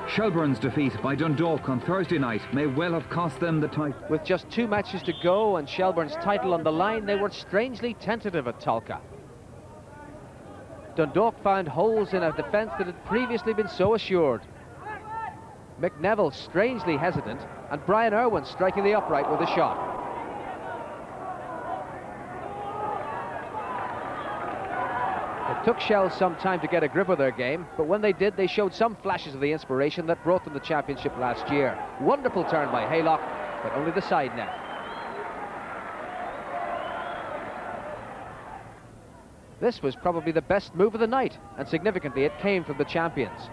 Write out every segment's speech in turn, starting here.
Shelbourne's defeat by Dundalk on Thursday night may well have cost them the title. With just 2 matches to go and Shelbourne's title on the line, they were strangely tentative at Tolka. Dundalk found holes in a defence that had previously been so assured. McNeville strangely hesitant, and Brian Irwin striking the upright with a shot. It took Shell some time to get a grip of their game, but when they did, they showed some flashes of the inspiration that brought them the championship last year. Wonderful turn by Haylock, but only the side net. This was probably the best move of the night, and significantly it came from the champions.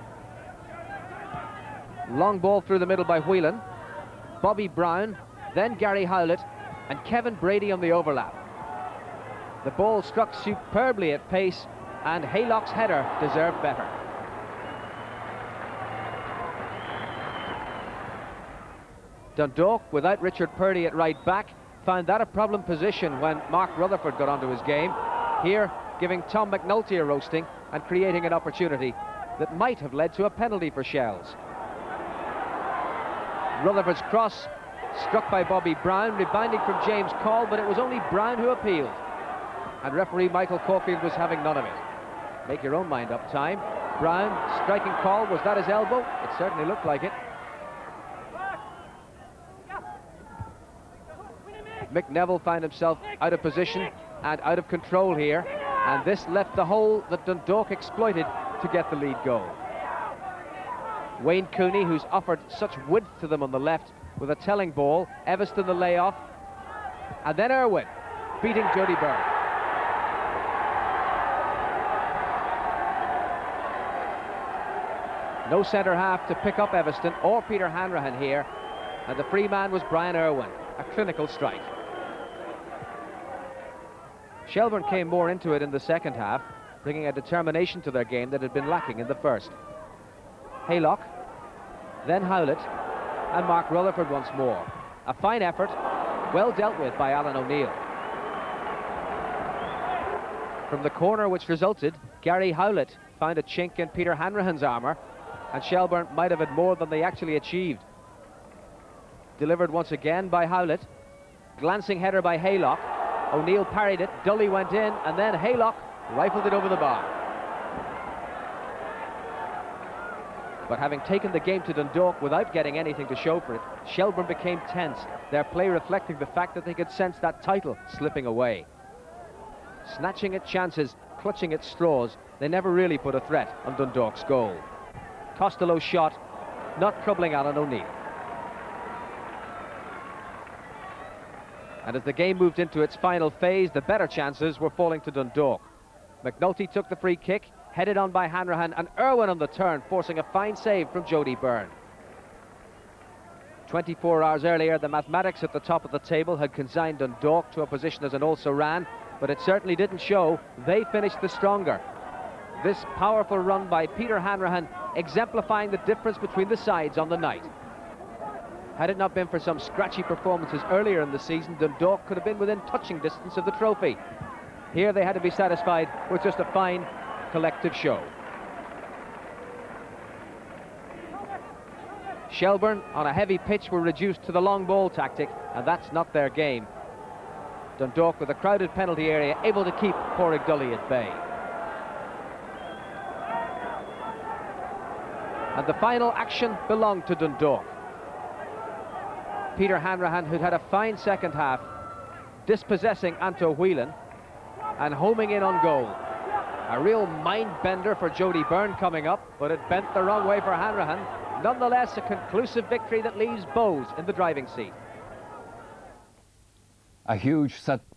Long ball through the middle by Whelan, Bobby Brown, then Gary Howlett, and Kevin Brady on the overlap. The ball struck superbly at pace, and Haylock's header deserved better. Dundalk, without Richard Purdy at right back, found that a problem position when Mark Rutherford got onto his game. Here, giving Tom McNulty a roasting and creating an opportunity that might have led to a penalty for Shells. Rutherford's cross, struck by Bobby Brown, rebounding from James Call, but it was only Brown who appealed. And referee Michael Caulfield was having none of it. Make your own mind up time. Brown, striking Call, was that his elbow? It certainly looked like it. McNeville found himself out of position and out of control here, and this left the hole that Dundalk exploited to get the lead goal. Wayne Cooney, who's offered such width to them on the left with a telling ball, Everston the layoff, and then Irwin beating Jody Byrne. No centre half to pick up Everston or Peter Hanrahan here, and the free man was Brian Irwin. A clinical strike. Shelbourne came more into it in the second half, bringing a determination to their game that had been lacking in the first. Haylock, then Howlett, and Mark Rutherford once more. A fine effort, well dealt with by Alan O'Neill. From the corner which resulted, Gary Howlett found a chink in Peter Hanrahan's armour, and Shelbourne might have had more than they actually achieved. Delivered once again by Howlett, glancing header by Haylock. O'Neill parried it, Dully went in, and then Haylock rifled it over the bar. But having taken the game to Dundalk without getting anything to show for it, Shelbourne became tense, their play reflecting the fact that they could sense that title slipping away. Snatching at chances, clutching at straws, they never really put a threat on Dundalk's goal. Costello's shot, not troubling Alan O'Neill. And as the game moved into its final phase, the better chances were falling to Dundalk. McNulty took the free kick, headed on by Hanrahan, and Irwin on the turn, forcing a fine save from Jody Byrne. 24 hours earlier, the mathematics at the top of the table had consigned Dundalk to a position as an also-ran, but it certainly didn't show. They finished the stronger. This powerful run by Peter Hanrahan exemplifying the difference between the sides on the night. Had it not been for some scratchy performances earlier in the season, Dundalk could have been within touching distance of the trophy. Here they had to be satisfied with just a fine collective show. Shelbourne, on a heavy pitch, were reduced to the long ball tactic, and that's not their game. Dundalk, with a crowded penalty area, able to keep Pádraig Dully at bay. And the final action belonged to Dundalk. Peter Hanrahan, who'd had a fine second half, dispossessing Anto Whelan and homing in on goal. A real mind-bender for Jody Byrne coming up, but it bent the wrong way for Hanrahan. Nonetheless, a conclusive victory that leaves Bowes in the driving seat. A huge set